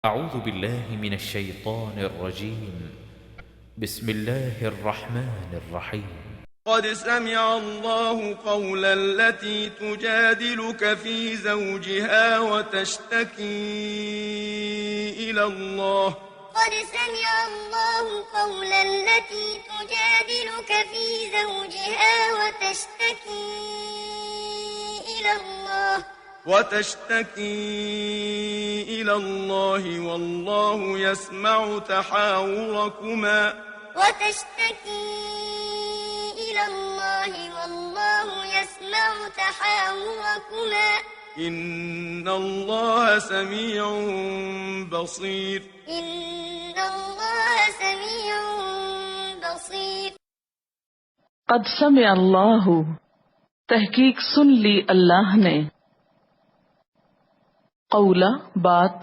أعوذ بالله من الشيطان الرجيم. بسم الله الرحمن الرحيم. قد سمع الله قول التي تجادلك في زوجها وتشتكي إلى الله. قد سمع الله قول التي تجادلك في زوجها وتشتكي إلى الله والله يسمع تحاوركما. إن الله سميع بصير. قد سمع اللہ، تحقیق سن لی اللہ نے، قولا بات،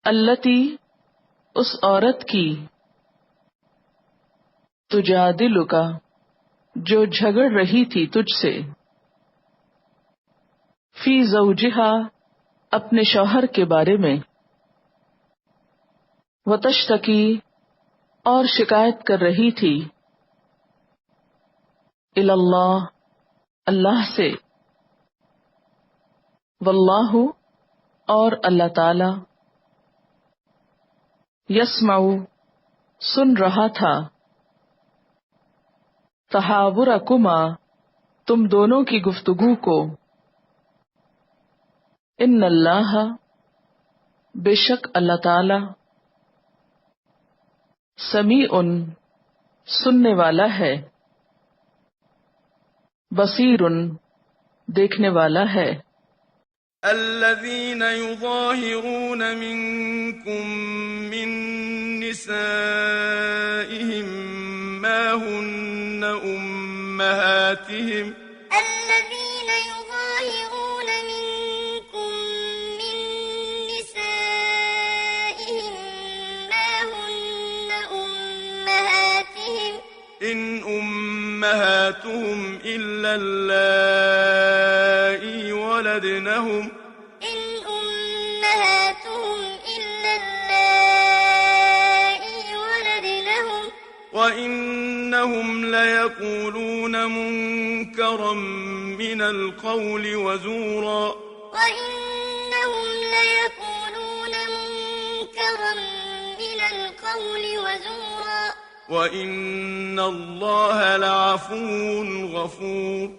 التی اس عورت کی، تجادلک جو جھگڑ رہی تھی تجھ سے، فی زوجہا اپنے شوہر کے بارے میں، وتشتکی اور شکایت کر رہی تھی، الی اللہ اللہ سے، واللہ اور اللہ تعالی، یسمع سن رہا تھا، تحاورکما تم دونوں کی گفتگو کو، ان اللہ بے شک اللہ تعالی، سمیع سننے والا ہے، بصیر دیکھنے والا ہے۔ الذين يظاهرون منكم من نسائهم ما هن أمهاتهم إن أمهاتهم إلا اللائي ولدنهم وإنهم ليقولون منكرا من القول وزورا. وَإِنَّ اللَّهَ لَعَفُوٌّ غَفُورٌ.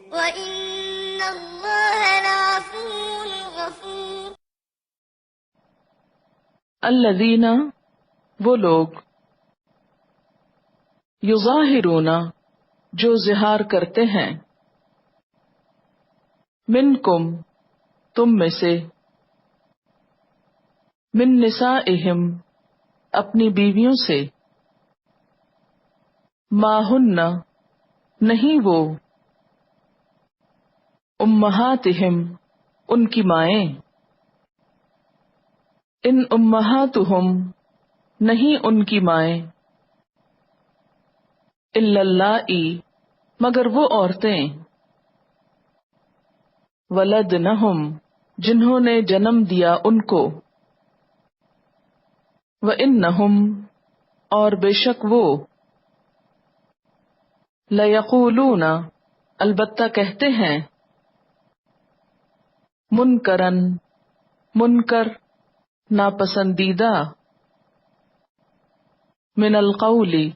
الذین وہ لوگ، یظاہرون جو ظہار کرتے ہیں، منکم تم میں سے، من نسائہم اپنی بیویوں سے، ما ہن نہیں وہ، امہاتہم ان کی مائیں، ان امہاتہم نہیں ان کی مائیں، الا اللائی مگر وہ عورتیں، ولدنہم جنہوں نے جنم دیا ان کو، وانہم اور بے شک وہ، لَيَقُولُونَ البتہ کہتے ہیں، منکرن منکر ناپسندیدہ، من القول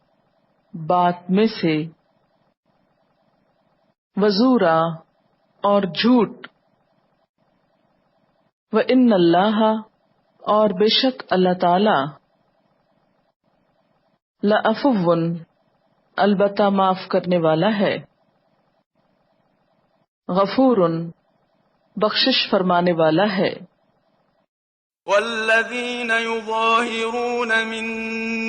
بات میں سے، وزورا اور جھوٹ، وَإِنَّ اللَّهَ اور بے شک اللہ تعالی، لَعَفُوٌّ البتہ معاف کرنے والا ہے، غفور بخشش فرمانے والا ہے۔ والذین یظاہرون من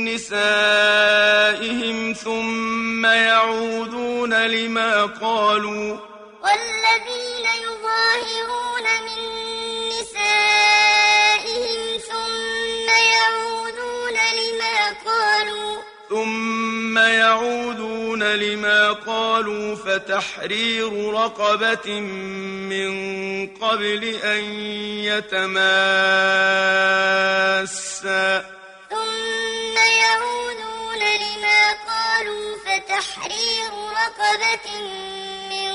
نسائهم ثم يعودون لما قالوا فتحرير رقبة من قبل أن يتماسا، فتحرير رقبة من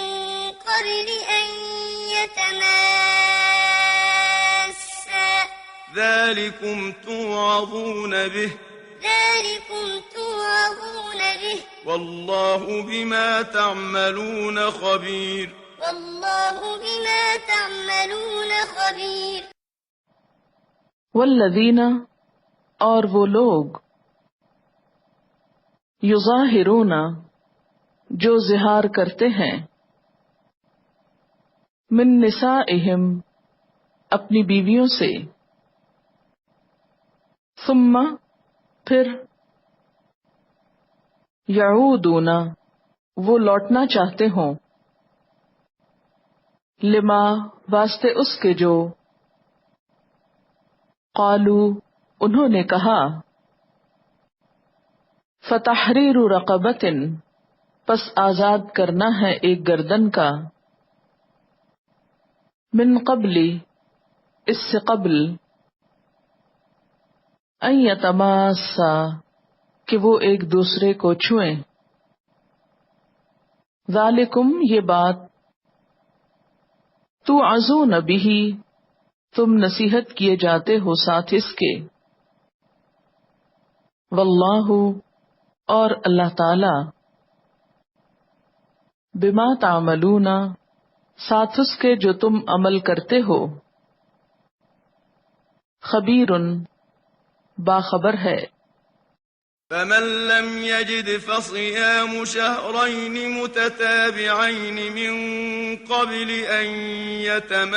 قبل أن يتماسا ذلكم توعظون به والله بما تعملون خبير والذین اور وہ لوگ یظاہرون جو ظہار کرتے ہیں من نسائہم اپنی بیویوں سے ثم پھر یعودون وہ لوٹنا چاہتے ہوں لما واسطے اس کے جو قالو انہوں نے کہا فتحریر رقبۃ پس آزاد کرنا ہے ایک گردن کا من قبلی اس سے قبل ان یتماسا کہ وہ ایک دوسرے کو چھوئیں ذالکم یہ بات توعظون بہ تم نصیحت کیے جاتے ہو ساتھ اس کے واللہ اور اللہ تعالی بما تعملون ساتھ اس کے جو تم عمل کرتے ہو خبیر باخبر ہے فمن لم يجد فصيام شهرين متتابعين من قبل أن يتماسا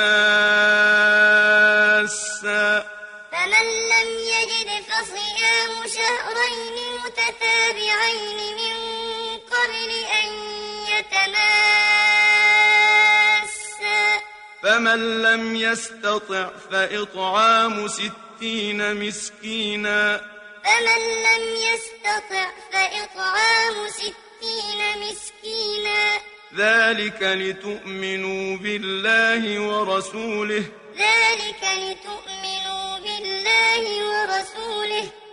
فمن لم يجد فصيام شهرين متتابعين من قبل أن يتماسا فمن لم يستطع فإطعام 60 مسكينا ذلك لتؤمنوا بالله ورسوله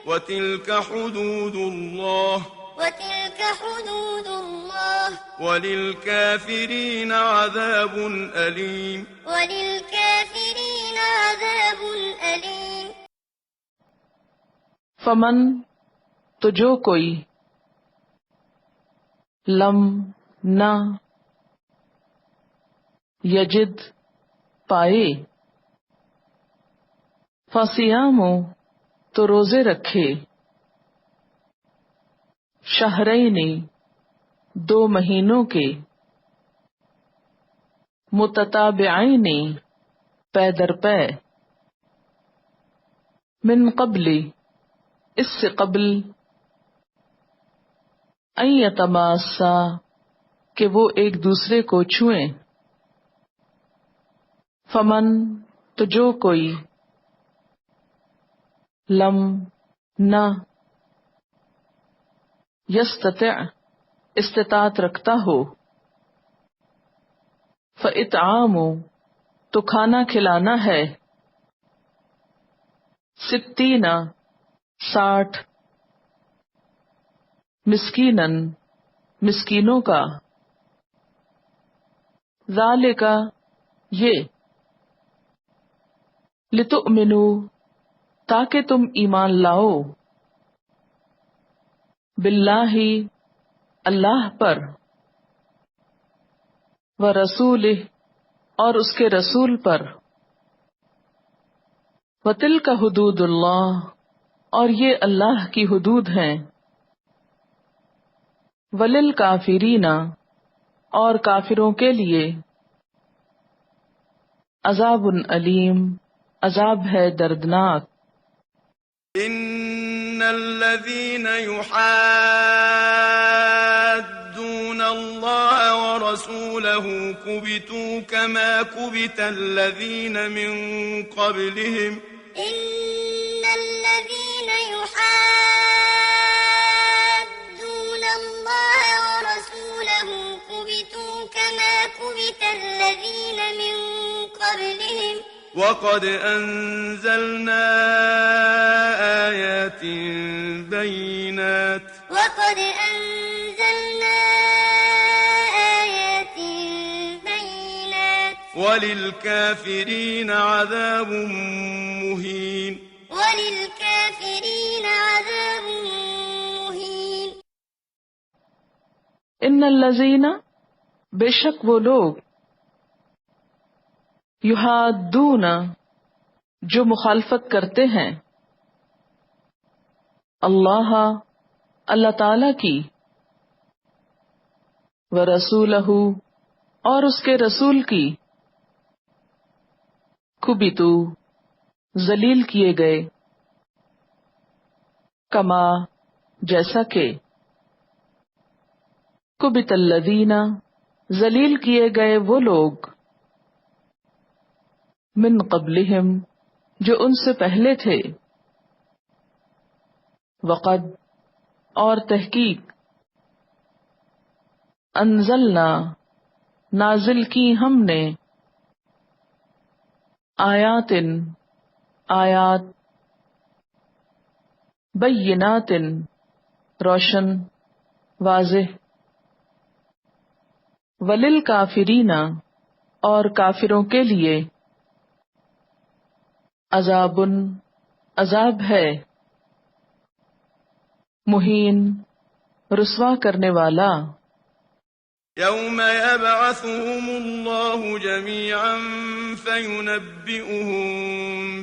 وتلك حدود الله وللكافرين عذاب أليم فمن تو جو کوئی لم نہ یجد پائے فصیام تو روزے رکھے شہرین 2 مہینوں کے متتابعین پے در پے من قبل اس سے قبل ان یتماسا کہ وہ ایک دوسرے کو چھوئیں فمن تو جو کوئی لم نہ یستطع استطاعت رکھتا ہو فاطعام تو کھانا کھلانا ہے 60 مسکینن مسکینوں کا ذالک یہ لتؤمنوا تاکہ تم ایمان لاؤ باللہ اللہ پر ورسولہ اور اس کے رسول پر وَتِلْكَ حدود اللہ اور یہ اللہ کی حدود ہیں وَلِلْكَافِرِينَ اور کافروں کے لیے عذاب علیم عذاب ہے دردناک ان الذين يحادون الله ورسوله كبتوا كما كبت الذين من قبلهم إن الذين يحادون الله ورسوله كبتوا كما كبت الذين من قبلهم وقد أنزلنا آيات بينات وقد أنزلنا وَلِلْكَافِرِينَ عَذَابٌ مُهِينٌ وَلِلْكَافِرِينَ عَذَابٌ مُهِينٌ ان الذین، بے شک وہ لوگ، یحادون، جو مخالفت کرتے ہیں، اللہ، اللہ تعالی کی، ورسولہ، اور اس کے رسول کی، کبتو، ذلیل کیے گئے، کما، جیسا کہ، کبت الذین، ذلیل کیے گئے وہ لوگ، من قبلہم، جو ان سے پہلے تھے، وقد، اور تحقیق، انزلنا، نازل کی ہم نے، آیات، آیات، بینات، روشن، واضح، وللکافرین، اور کافروں کے لیے، عذاب، عذاب ہے، مہین، رسوا کرنے والا، يَوْمَ يَبْعَثُهُمُ اللَّهُ جَمِيعًا فَيُنَبِّئُهُم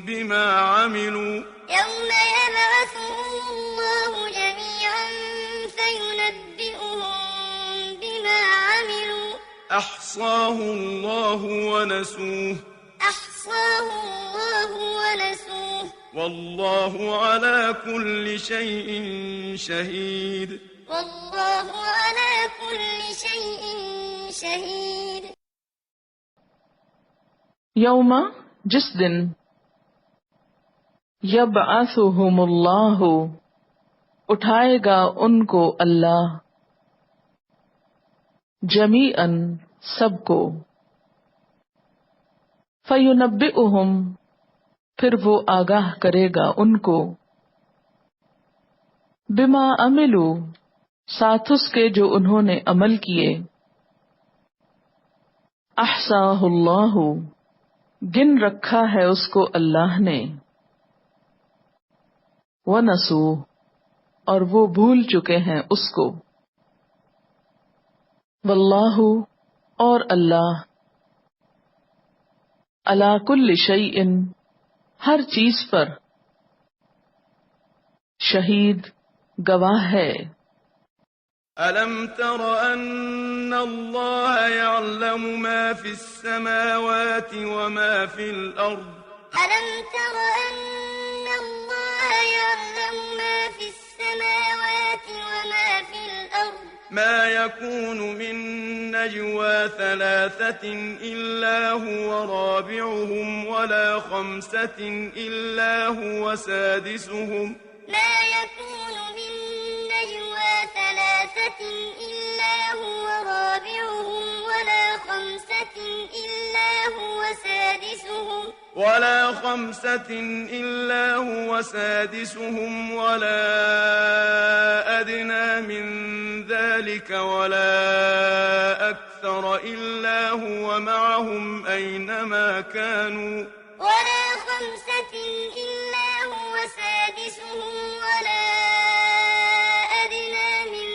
بِمَا عَمِلُوا يَوْمَ يَبْعَثُهُمُ اللَّهُ جَمِيعًا فَيُنَبِّئُهُم بِمَا عَمِلُوا أَحْصَاهُ اللَّهُ وَنَسُوهُ أَحْصَاهُ اللَّهُ وَنَسُوهُ وَاللَّهُ عَلَى كُلِّ شَيْءٍ شَهِيدٌ وَاللَّهُ عَلَى كُلِّ شَيْءٍ شَهِيدٌ یوم، جس دن، یبعثہم اللہ، اٹھائے گا ان کو اللہ، جمیعاً، سب کو، فینبئہم، پھر وہ آگاہ کرے گا ان کو، بما عملوا، ساتھ اس کے جو انہوں نے عمل کیے، احصاہ اللہ، گن رکھا ہے اس کو اللہ نے، وَنَسُوهُ، اور وہ بھول چکے ہیں اس کو، واللہ، اور اللہ، علی کل شیء، ہر چیز پر، شہید، گواہ ہے، أَلَمْ تَرَ أَنَّ اللَّهَ يَعْلَمُ مَا فِي السَّمَاوَاتِ وَمَا فِي الْأَرْضِ أَلَمْ تَرَ أَنَّ اللَّهَ يَعْلَمُ مَا فِي السَّمَاوَاتِ وَمَا فِي الْأَرْضِ مَا يَكُونُ مِن نَّجْوَىٰ ثَلَاثَةٍ إِلَّا هُوَ رَابِعُهُمْ وَلَا خَمْسَةٍ إِلَّا هُوَ سَادِسُهُمْ ما يكون من نجوى ثلاثة إلا هو رابعهم ولا خمسة إلا هو سادسهم ولا أدنى من ذلك ولا أكثر إلا هو معهم أينما كانوا ولا خمسة إلا هو سادسهم ولا أدنى من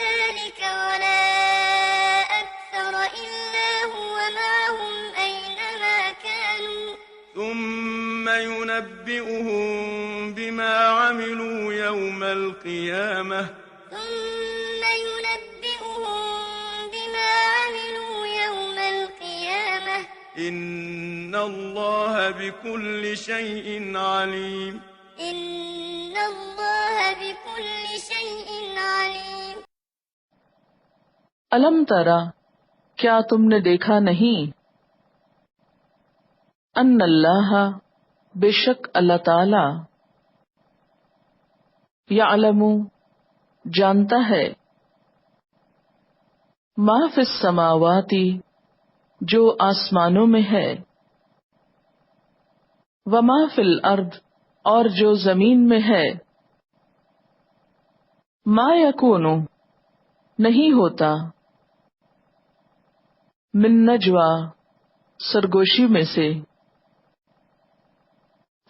ذلك ولا أكثر إلا هو معهم أينما كانوا ثم ينبئهم بما عملوا يوم القيامة إن الله بكل شيء عليم إن الله بكل شيء عليم الم ترا، کیا تم نے دیکھا نہیں، ان اللہ، بے شک اللہ تعالی، یعلم، جانتا ہے، ما فی السماوات، جو آسمانوں میں ہے، وما فی الارض، اور جو زمین میں ہے، ما یکون، نہیں ہوتا، من نجوا، سرگوشی میں سے،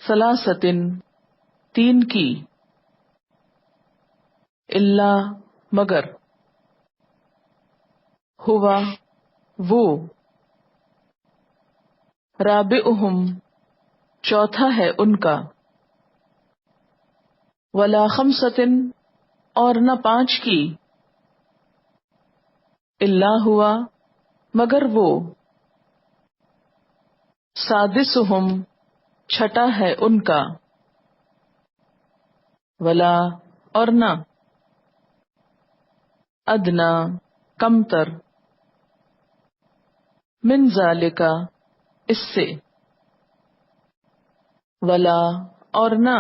ثلاثتن تین کی، الا مگر، ہوا وہ، رابعہم چوتھا ہے ان کا، ولا خمسۃ اور نہ پانچ کی، الا ہوا مگر وہ، سادسہم چھٹا ہے ان کا، ولا اور نہ، ادنا کمتر، من ذالک اس سے، ولا اور نہ،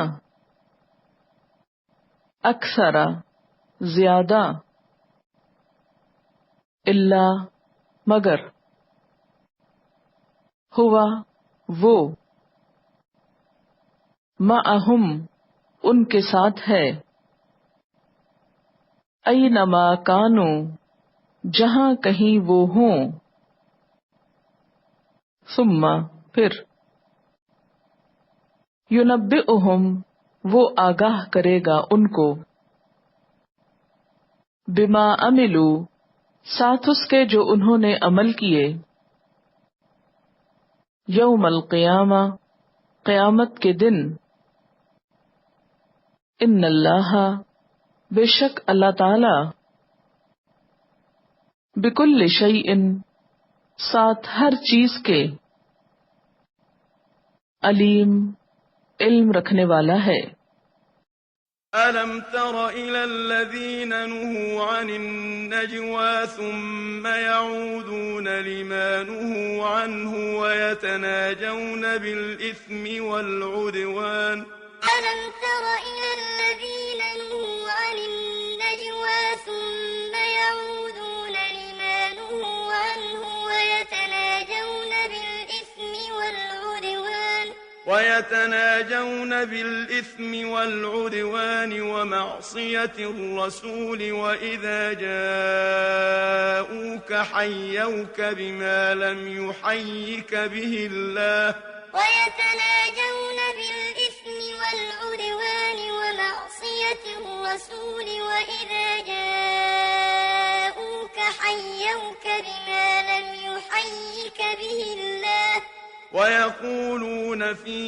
اکثر زیادہ، الا مگر، ہوا وہ، معہم ان کے ساتھ ہے، اینما کانوا جہاں کہیں وہ ہوں، ثم پھر، ینبئہم وہ آگاہ کرے گا ان کو، بما عملوا ساتھ اس کے جو انہوں نے عمل کیے، یوم القیامہ قیامت کے دن، ان اللہ بے شک اللہ تعالی، بکل شیء ساتھ ہر چیز کے، علیم علم رکھنے والا ہے۔ أَلَمْ تَرَ إِلَى الَّذِينَ نُهُوا عَنِ النَّجْوَى ثُمَّ يَعُودُونَ لِمَا نُهُوا عَنْهُ وَيَتَنَاجَوْنَ بِالْإِثْمِ وَالْعُدْوَانِ أَلَمْ تَرَ إِلَى الَّذِينَ نُهُوا عَنِ النَّجْوَى ثُمَّ يَعُودُونَ لِمَا نُهُوا عَنْهُ ويتناجون بالإثم والعدوان ومعصية الرسول وإذا جاءوك حيوك بما لم يحيك به الله ويتناجون بالإثم والعدوان ومعصية الرسول وإذا جاءوك حيوك بما لم يحيك به الله ويقولون في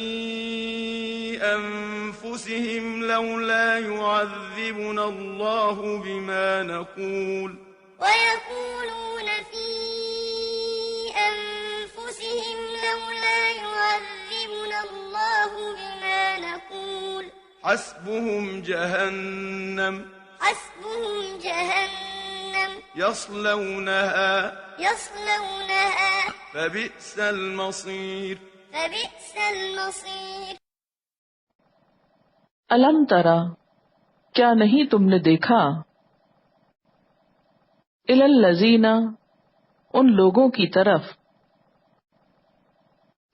أنفسهم لولا يعذبنا الله بما نقول ويقولون في أنفسهم لولا يعذبنا الله بما نقول حسبهم جهنم يصلونها فبئس المصير الم ترا کیا نہیں تم نے دیکھا، الی الذین ان لوگوں کی طرف،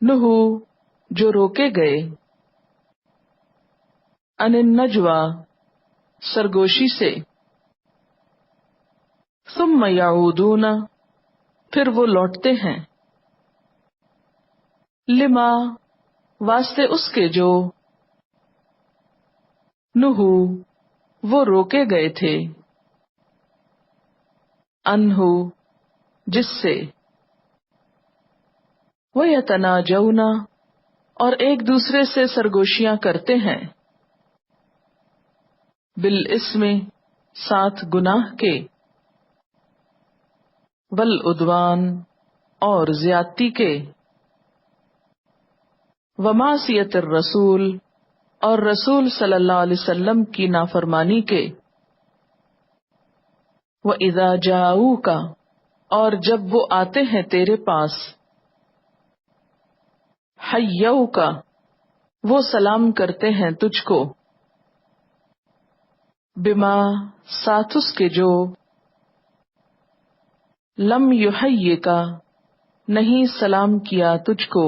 نہو جو روکے گئے، عن النجوى سرگوشی سے، ثم یعودون پھر وہ لوٹتے ہیں، لما واسطے اس کے جو، نہو وہ روکے گئے تھے، انہو جس سے، وَيَتَنَاجَوْنَ اور ایک دوسرے سے سرگوشیاں کرتے ہیں، بالاسم ساتھ گناہ کے، والعدوان اور زیادتی کے، ومعصیت الرسول اور رسول صلی اللہ علیہ وسلم کی نافرمانی کے، وَإِذَا جَاءُوكَ اور جب وہ آتے ہیں تیرے پاس، حَيَّوْكَ وہ سلام کرتے ہیں تجھ کو، بما ساتھ اس کے جو، لم یحییک نہیں سلام کیا تجھ کو،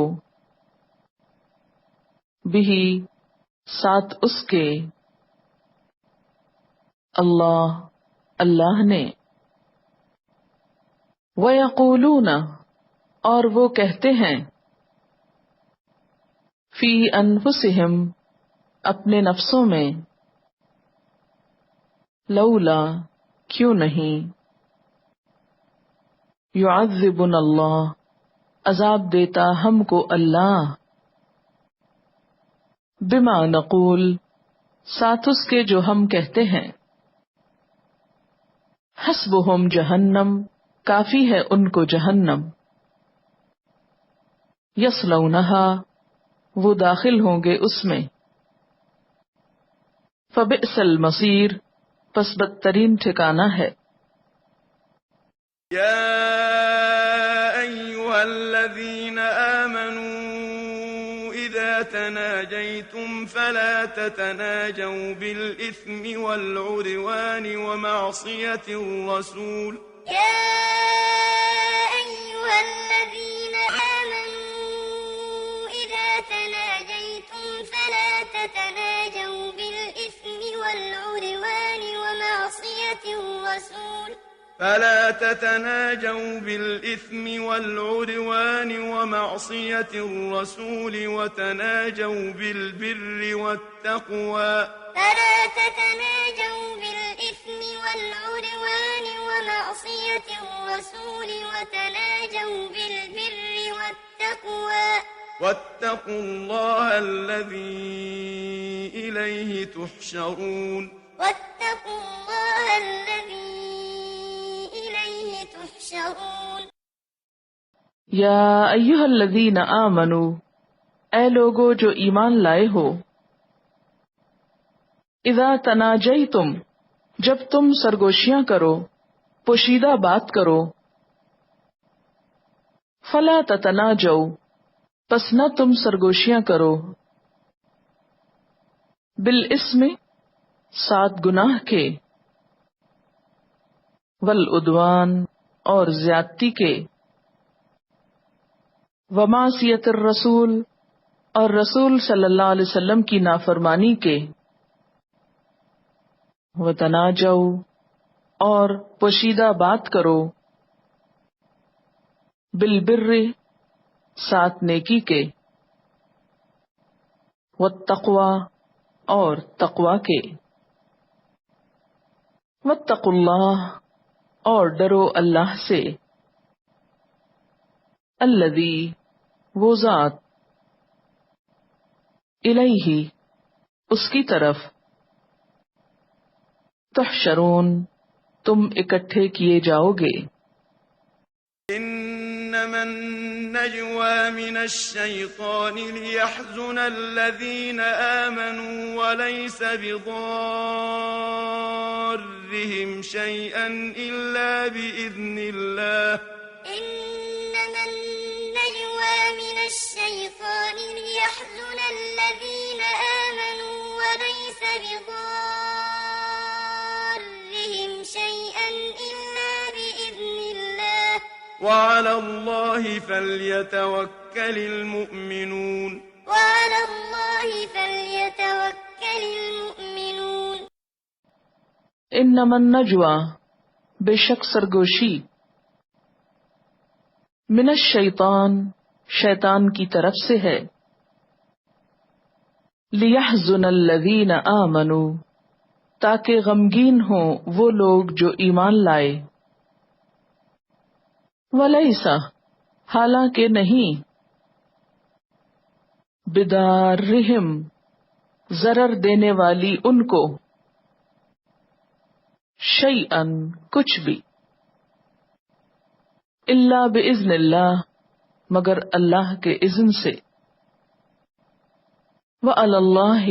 بہی ساتھ اس کے، اللہ نے، وَيَقُولُونَ اور وہ کہتے ہیں فی انفسہم اپنے نفسوں میں لولا کیوں نہیں یعذبنا اللہ عذاب دیتا ہم کو اللہ بما نقول ساتھ اس کے جو ہم کہتے ہیں حسبہم جہنم کافی ہے ان کو جہنم یصلونہا وہ داخل ہوں گے اس میں فبئس المصیر پس بدترین ٹھکانہ ہے يا أيها الذين آمنوا إذا تناجيتم فلا تتناجوا بالإثم والعدوان ومعصية الرسول يا أيها الذين آمنوا إذا تناجيتم فلا تتناجوا بالإثم والعدوان ومعصية الرسول فلا تتناجوا بالإثم والعدوان ومعصية الرسول وتناجوا بالبر والتقوى فلا تتناجوا بالإثم والعدوان ومعصية الرسول وتناجوا بالبر والتقوى واتقوا الله الذي إليه تحشرون واتقوا الله الذي إليه تحشرون یا ایہا الذین آمنو اے لوگو جو ایمان لائے ہو اذا تناجیتم جب تم سرگوشیاں کرو پوشیدہ بات کرو فلا تتناجو پس نہ تم سرگوشیاں کرو بالاسم ساتھ گناہ کے والعدوان اور زیادتی کے ومعصیت الرسول اور رسول صلی اللہ علیہ وسلم کی نافرمانی کے وتناجو اور پوشیدہ بات کرو بالبر ساتھ نیکی کے والتقوی اور تقوی کے واتقوا اللہ اور ڈرو اللہ سے الذی وہ ذات الیہ اس کی طرف تحشرون تم اکٹھے کیے جاؤ گے إنما النجوى من الشيطان ليحزن الذين آمنوا وليس بضارهم شيئا إلا بإذن الله إنما النجوى من الشيطان ليحزن الذين آمنوا وليس بضارهم شيئا إلا بإذن الله وعلى الله فليتوكل المؤمنون وعلى الله فليتوكل المؤمنون انما النجوى بے شک سرگوشی من الشیطان شیطان کی طرف سے ہے لیحزن الذین آمنوا تاکہ غمگین ہوں وہ لوگ جو ایمان لائے ولیسا حالانکہ نہیں بدارہم ضرر دینے والی ان کو شیئن کچھ بھی الا باذن اللہ مگر اللہ کے اذن سے وعلی اللہ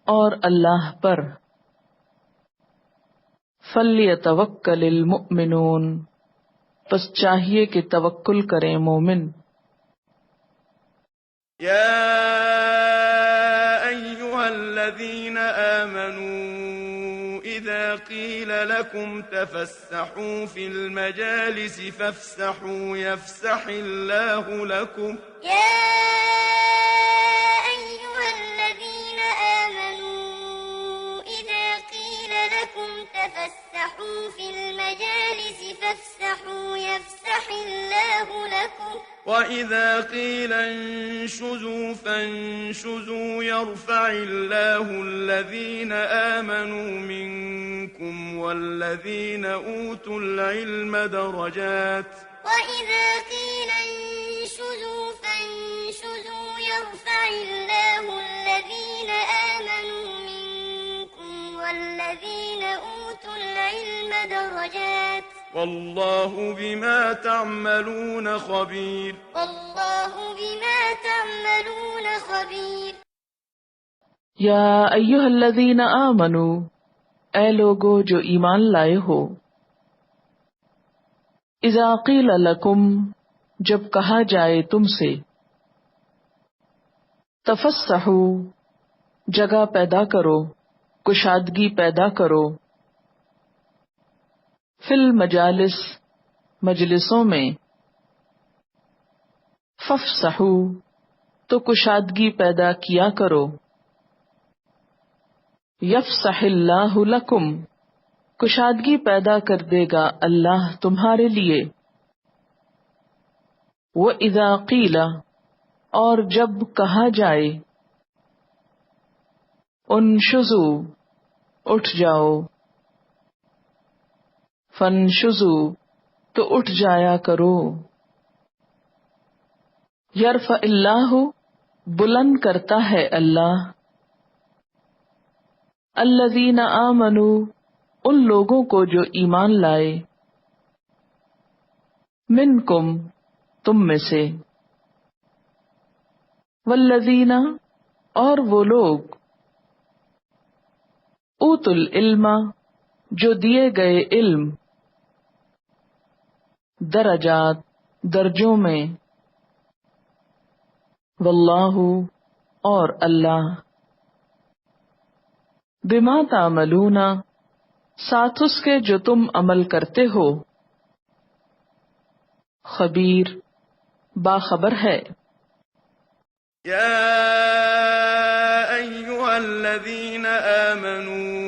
اور اللہ پر فلیتوکل المؤمنون پس چاہیے کہ توکل کریں مومن يا أيها الذين آمنوا إذا قيل لكم تفسحوا في المجالس فافسحوا يفسح الله لكم يا أيها الذين آمنوا إذا قيل لكم تفسحوا في المجالس فافسحوا يفسح الله لكم وإذا قيل انشزوا فانشزوا يرفع الله الذين آمنوا منكم والذين أوتوا العلم درجات وإذا قيل انشزوا فانشزوا يرفع الله الذين آمنوا منكم والذين أوتوا العلم درجات والله بما تعملون خبير والله بما تعملون خبير یا ایہا الذین آمنو، اے لوگو جو ایمان لائے ہو، اذا قیل لکم، جب کہا جائے تم سے، تفسحوا، جگہ پیدا کرو، کشادگی پیدا کرو، فی المجالس، مجلسوں میں، فافسحوا، تو کشادگی پیدا کیا کرو، یفسح اللہ لکم، کشادگی پیدا کر دے گا اللہ تمہارے لیے، وَإِذَا قِيلَ، اور جب کہا جائے، انشزوا، اٹھ جاؤ، فانشزوا، تو اٹھ جایا کرو، یرفع اللہ، بلند کرتا ہے اللہ، الذین آمنوا، ان لوگوں کو جو ایمان لائے، منکم، تم میں سے، والذین، اور وہ لوگ، اوتوا العلم، جو دیے گئے علم، درجات، درجوں میں، واللہ، اور اللہ، بما تعملون، ساتھ اس کے جو تم عمل کرتے ہو، خبیر، باخبر ہے۔ يا أيها الذين آمنوا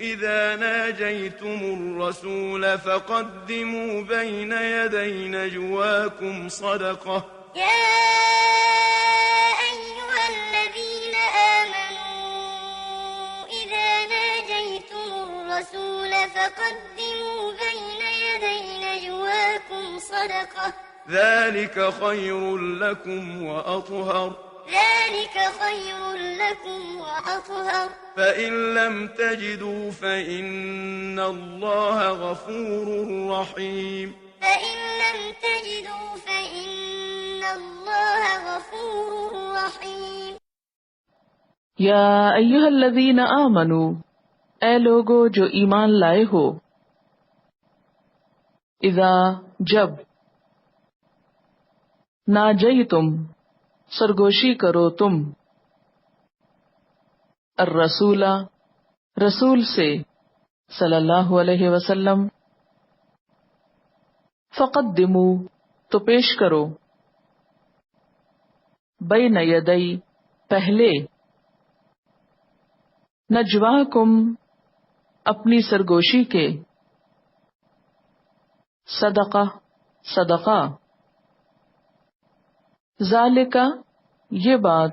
إذا ناجيتم الرسول فقدموا بين يدي نجواكم صدقة يا أيها الذين آمنوا إذا ناجيتم الرسول فقدموا بين يدي نجواكم صدقة ذلك خير لكم وأطهر ذلك خير لكم وأطهر فإن لم تجدوا فإن الله غفور رحيم فإن لم تجدوا فإن الله غفور رحيم یا ایہا الذین آمنو، اے لوگو جو ایمان لائے ہو، اذا، جب، ناجیتم، سرگوشی کرو تم، الرسول، رسول سے، صلی اللہ علیہ وسلم، فقدموا، تو پیش کرو، بین یدی، پہلے، نجواکم، اپنی سرگوشی کے، صدقہ، صدقہ، ذالک، یہ بات،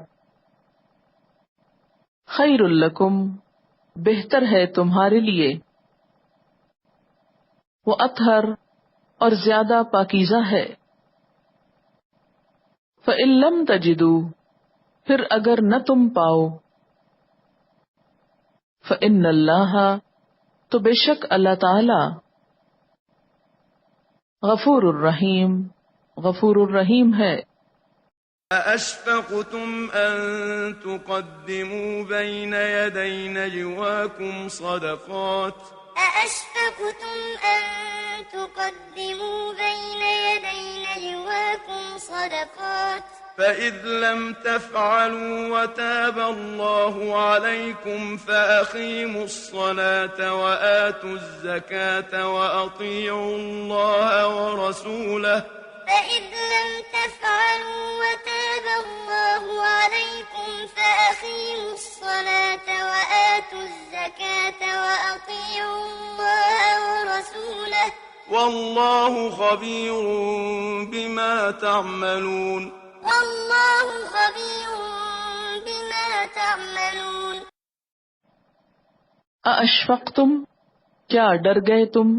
خیر لکم، بہتر ہے تمہارے لیے، وہ اطہر، اور زیادہ پاکیزہ ہے، فإن لم تجدوا، پھر اگر نہ تم پاؤ، فإن اللہ، تو بے شک اللہ تعالی، غفور الرحیم، غفور الرحیم ہے۔ أأشفقتم أن تقدموا بين يدي نجواكم صدقات أأشفقتم أن تقدموا بين يدي نجواكم صدقات فإذ لم تفعلوا وتاب الله عليكم فأقيموا الصلاة وآتوا الزكاة وأطيعوا الله ورسوله فإذ لم تفعلوا وتاب الله عليكم فأقيموا الصلاة وآتوا الزكاة وأطيعوا الله ورسوله والله خبير بما تعملون والله خبير بما تعملون ااشفقتم، کیا ڈر گئے تم،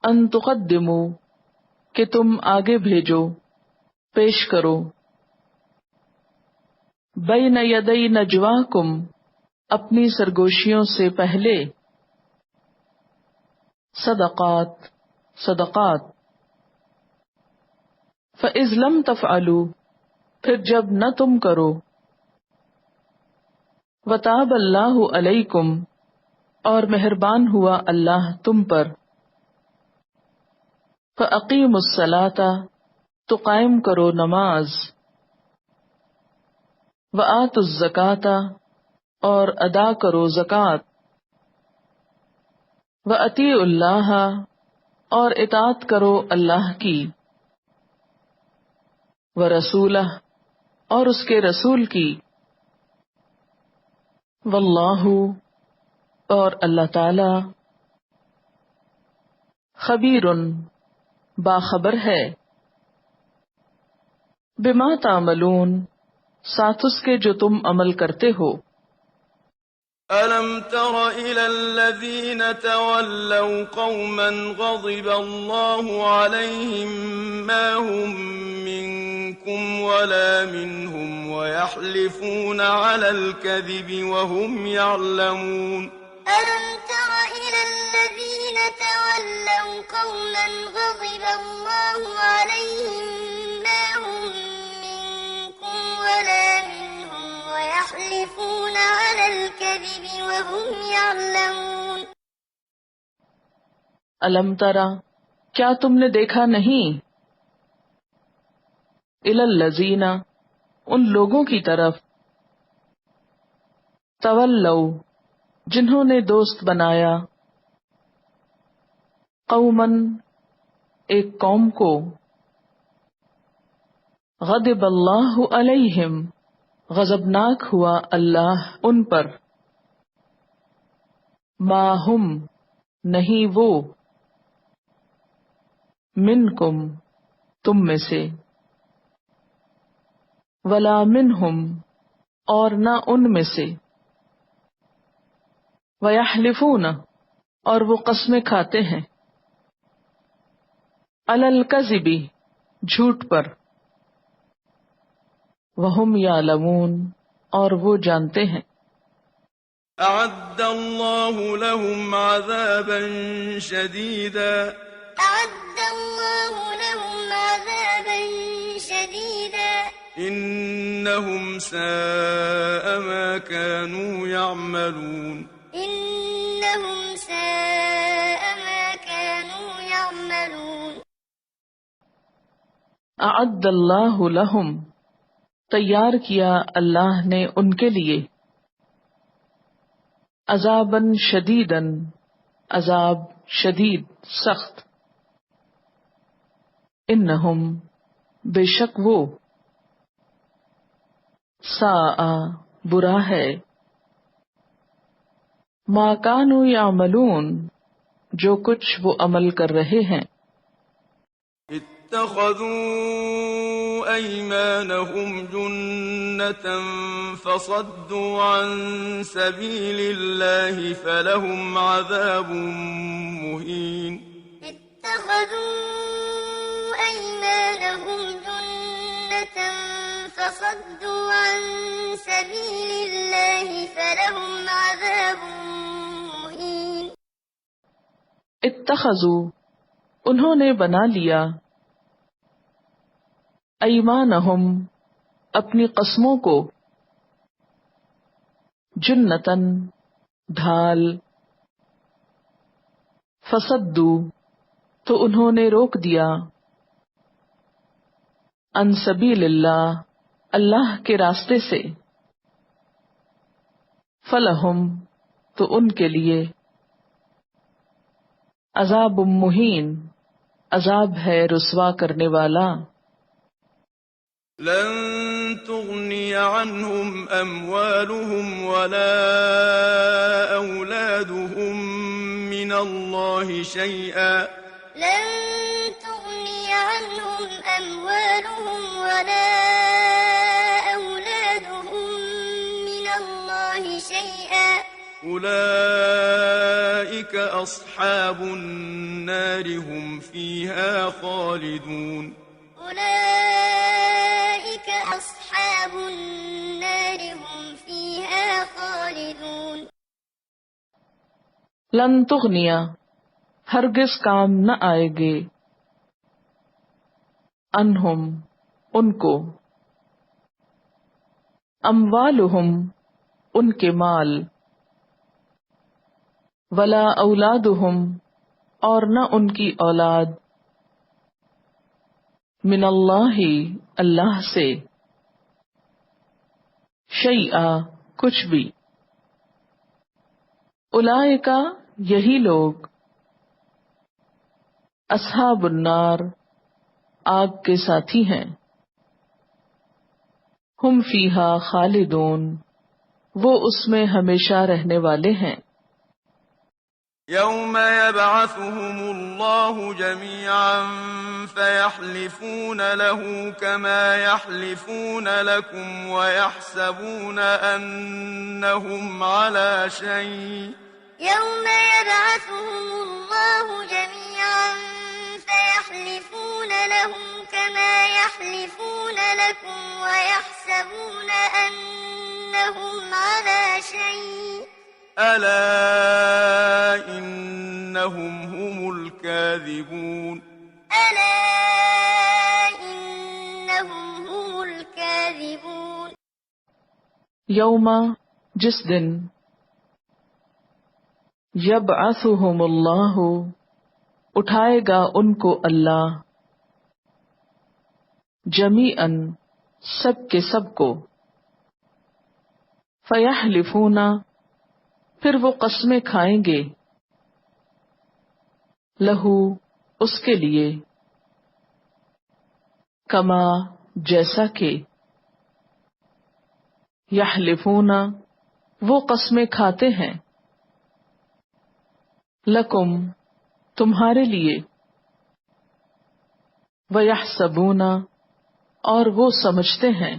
ان تقدموا، کہ تم آگے بھیجو، پیش کرو، بین یدی نجواکم، اپنی سرگوشیوں سے پہلے، صدقات، فَإِذْ لَمْ تَفْعَلُوا، پھر جب نہ تم کرو، وَتَابَ اللَّهُ عَلَيْكُمْ، اور مہربان ہوا اللہ تم پر، فَأَقِيمُوا الصَّلَاةَ، تو قائم کرو نماز، وَآتُوا الزَّكَاةَ، اور ادا کرو زکوٰۃ، وَأَطِیعُوا اللَّهَ، اور اطاعت کرو اللہ کی، وَرَسُولَهُ، اور اس کے رسول کی، واللہ، اور اللہ تعالی، خبیر، باخبر ہے، بما تعملون، ساتھ اس کے جو تم عمل کرتے ہو۔ ألم تر إلى الذين تولوا قوما غضب الله عليهم ما هم منكم ولا منهم ويحلفون على الكذب وهم يعلمون ألم تر إلى الذين تولوا قوما غضب الله عليهم ما هم منكم ولا منهم ويحلفون على الكذب وهم يعلمون الم ترا، کیا تم نے دیکھا نہیں، الی الذین، ان لوگوں کی طرف، تولوا، جنہوں نے دوست بنایا، قومن، ایک قوم کو، غضب اللہ علیہم، غضبناک ہوا اللہ ان پر، ما ہم، نہیں وہ، منکم، تم میں سے، ولا منہم، اور نہ ان میں سے، وَيَحْلِفُونَ، اور وہ قسمیں کھاتے ہیں، عَلَى الْكَذِبِ، جھوٹ پر، وَهُمْ يَعْلَمُونَ، اور وہ جانتے ہیں۔ أعد الله لهم عذابا شديدا أعد الله لهم عذابا شديدا إنهم ساء ما كانوا يعملون إنهم ساء ما كانوا يعملون اعد اللہ لہم، تیار کیا اللہ نے ان کے لیے، عذاباً شدیداً، عذاب شدید سخت، انہم، بے شک وہ، ساء، برا ہے، ما کانوا یعملون، جو کچھ وہ عمل کر رہے ہیں، اتخذوا أيمانهم جنة فصدوا عن سبيل الله فلهم عذاب مهين اتخذوا أيمانهم جنة فصدوا عن سبيل الله فلهم عذاب مهين اتخذوا، انہوں نے بنا لیا، ایمانہم، اپنی قسموں کو، جنتاً، ڈھال، فصدو، تو انہوں نے روک دیا، عن سبیل اللہ، اللہ کے راستے سے، فلہم، تو ان کے لیے، عذاب مہین، عذاب ہے رسوا کرنے والا، لن تغني عنهم أموالهم ولا أولادهم من من الله شيئا لن تغني عنهم أموالهم ولا أولادهم من الله شيئا أولئك أصحاب النار هم فيها خالدون أولئك أصحاب النار هم فيها خالدون لن تغنیا ہرگز کام نہ آئے گے، انہم ان کو، اموالہم ان کے مال، ولا اولادہم اور نہ ان کی اولاد، من اللہ اللہ سے، شیئا کچھ بھی، اولئک یہی لوگ، اصحاب النار آگ کے ساتھی ہیں، ہم فیہا خالدون وہ اس میں ہمیشہ رہنے والے ہیں۔ يوم يبعثهم الله جميعا فيحلفون له كما يحلفون لكم ويحسبون أنهم على شيء يوم يبعثهم الله جميعا فيحلفون له كما يحلفون لكم ويحسبون أنهم على شيء ألا إنهم هم الكاذبون ألا إنهم هم الكاذبون یوم جس دن، یبعثہم اللہ اٹھائے گا ان کو اللہ، جمیعاً سب کے سب کو، فیحلفون پھر وہ قسمیں کھائیں گے، لہو اس کے لیے، کما جیسا کہ، یحلفون وہ قسمیں کھاتے ہیں، لکم تمہارے لیے، ویحسبون اور وہ سمجھتے ہیں،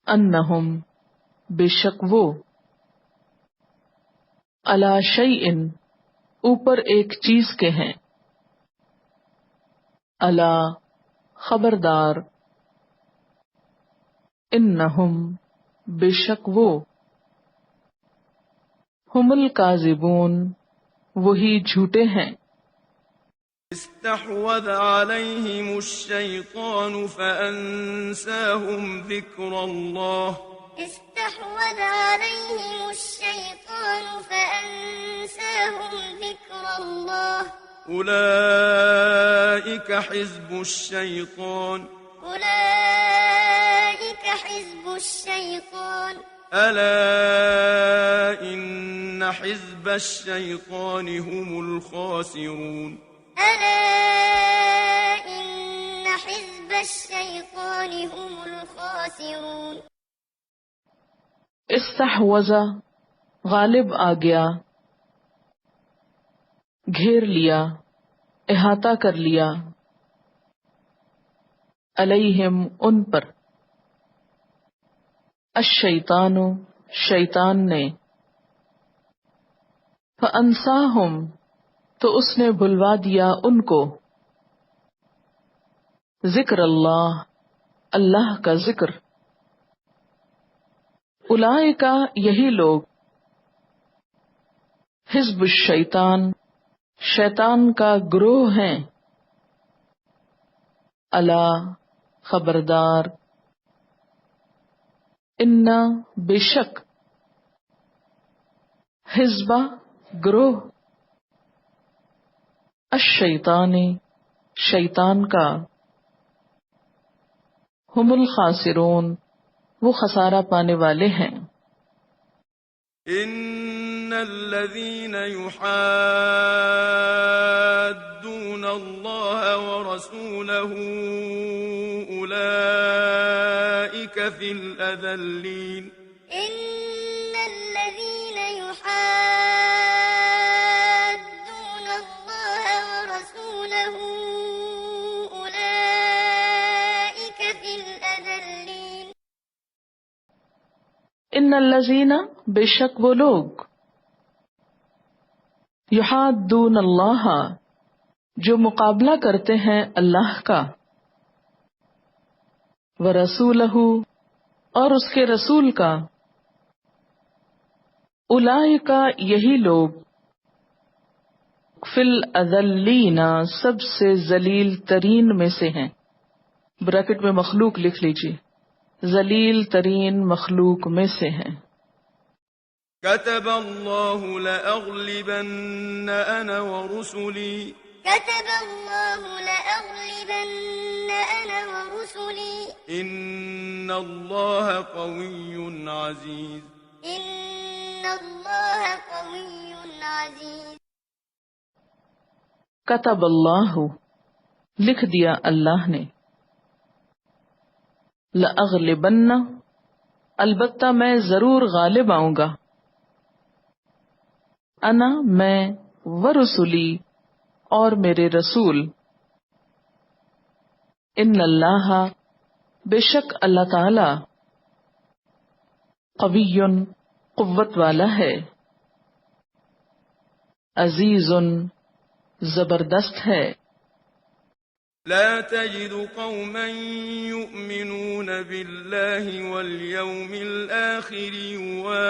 انہم بے شک وہ، علی شیء اوپر ایک چیز کے ہیں، الا خبردار، انہم بے شک وہ، ہم الکاذبون وہی جھوٹے ہیں۔ استحوذ عليهم الشيطان فأنساهم ذكر الله استحوذ عليهم الشيطان فأنساهم ذكر الله أولئك حزب الشيطان أولئك حزب الشيطان ألا إن حزب الشيطان هم الخاسرون ألا إن حزب الشيطان هم الخاسرون استحوذ غالب آ گیا، گھیر لیا، احاطہ کر لیا، علیہم ان پر، الشیطان شیطان نے، فانساہم تو اس نے بھلوا دیا ان کو، ذکر اللہ اللہ کا ذکر، اولئک یہی لوگ، حزب الشیطان شیطان کا گروہ ہیں، الا خبردار، ان بے شک، حزب گروہ، الشیطان شیطان کا، ہم الخاسرون وہ خسارہ پانے والے ہیں۔ إن الذين يحادون الله ورسوله أولئك في الأذلين إن الذين يحادون ان الذین، بے شک وہ لوگ، یحادون اللہ، جو مقابلہ کرتے ہیں اللہ کا، ورسولہ، اور اس کے رسول کا، اولئک، یہی لوگ، فی الاذلین، سب سے ذلیل ترین میں سے ہیں۔ بریکٹ میں مخلوق لکھ لیجیے، ذلیل ترین مخلوق میں سے ہیں۔ كتب الله لأغلبن أنا ورسلي كتب الله لأغلبن أنا ورسلي إن الله قوي عزيز إن الله قوي عزيز کتب اللہ، لکھ دیا اللہ نے، لأغلبن، البتہ میں ضرور غالب آؤں گا، انا، میں، ورسولی، اور میرے رسول، ان اللہ، بے شک اللہ تعالی، قوی، قوت والا ہے، عزیز، زبردست ہے۔ لا تجد قوما يؤمنون بالله واليوم الآخر يوادون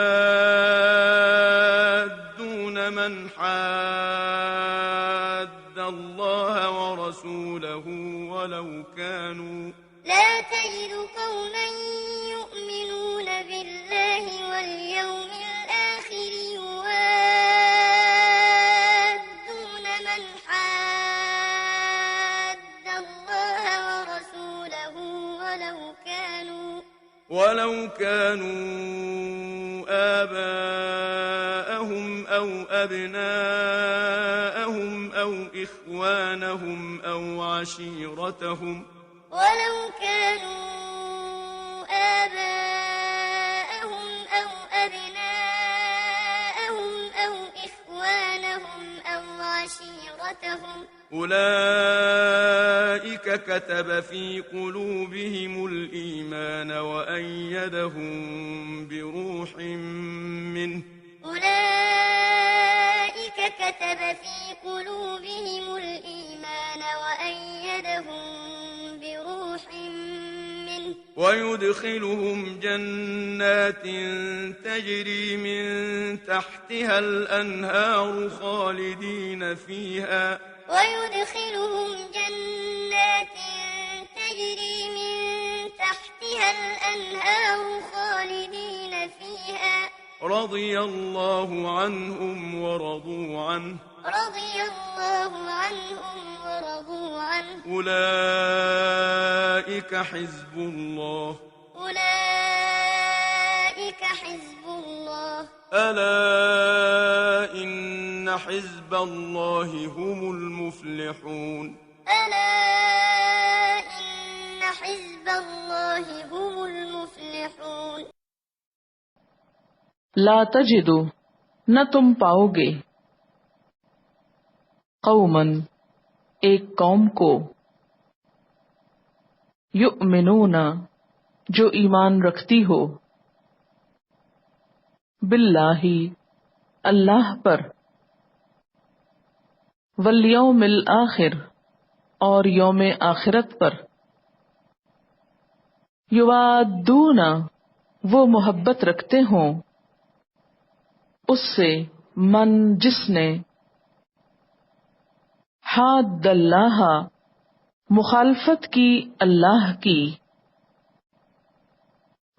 من حاد الله ورسوله لا تجد قوما يؤمنون بالله واليوم الآخر يوادون من حاد الله ورسوله ولو كانوا آباءهم أو أبناءهم أو إخوانهم أو عشيرتهم ولو كانوا آباءهم أو أبناءهم أو إخوانهم أو عشيرتهم أولئك كتب في قلوبهم الإيمان وأيدهم بروح منه أولئك كتب في قلوبهم الإيمان وأيدهم بروح منه ويدخلهم جنات تجري من تحتها الأنهار خالدين فيها ويدخلهم جنات تجري من تحتها الأنهار خالدين فيها رضي الله عنهم ورضوا عنه رضي الله عنهم ورضوا عنه أولئك حزب الله أولئك حزب الله ألا إن حزب الله هم المفلحون ألا إن حزب الله هم المفلحون لا تجدو، نہ تم پاؤ گے، قومن، ایک قوم کو، یؤمنون، جو ایمان رکھتی ہو، باللہ، اللہ پر، والیوم الآخر، اور یوم آخرت پر، یوادون، وہ محبت رکھتے ہوں، اس سے، من، جس نے، حاد اللہ، مخالفت کی اللہ کی،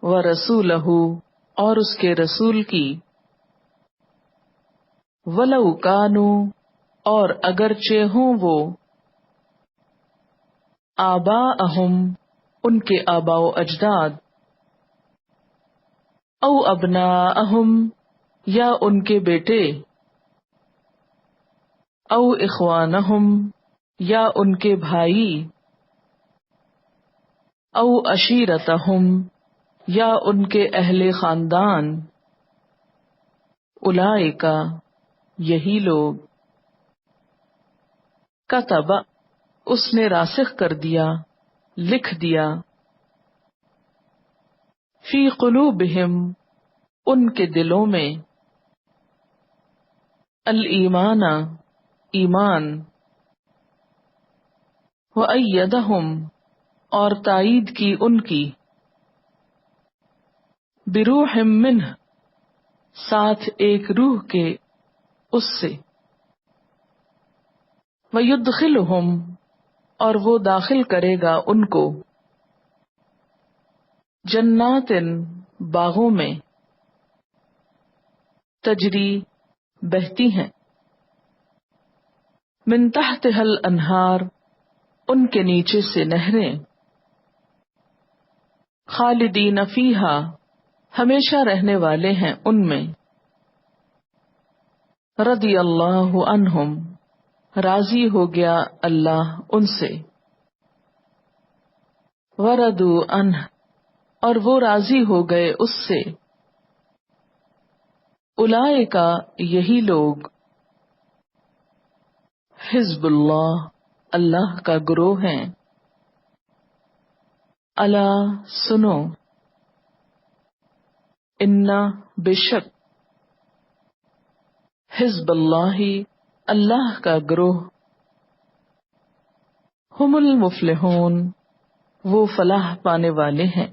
ورسولہ، اور اس کے رسول کی، ولو کانوا، اور اگرچہ ہوں وہ، آباءہم، ان کے آباء و اجداد، او ابناءہم، یا ان کے بیٹے، او اخوانہم، یا ان کے بھائی، او عشیرتہم، یا ان کے اہل خاندان، اولئک، یہی لوگ، کتب، اس نے راسخ کر دیا، لکھ دیا، فی قلوبہم، ان کے دلوں میں الایمان ایمان، وأیدہم اور تائید کی ان کی، بروح منہ ساتھ ایک روح کے اس سے، ویدخلہم اور وہ داخل کرے گا ان کو، جنات باغوں میں، تجری بہتی ہیں، من تحتها الانہار ان کے نیچے سے نہریں، خالدین فیہا ہمیشہ رہنے والے ہیں ان میں، رضی اللہ عنہم راضی ہو گیا اللہ ان سے، وردوا عنہ اور وہ راضی ہو گئے اس سے، اولئک یہی لوگ، حزب اللہ اللہ کا گروہ ہیں، الا سنو، انا بے شک، حزب اللہ اللہ کا گروہ، ہم المفلحون وہ فلاح پانے والے ہیں۔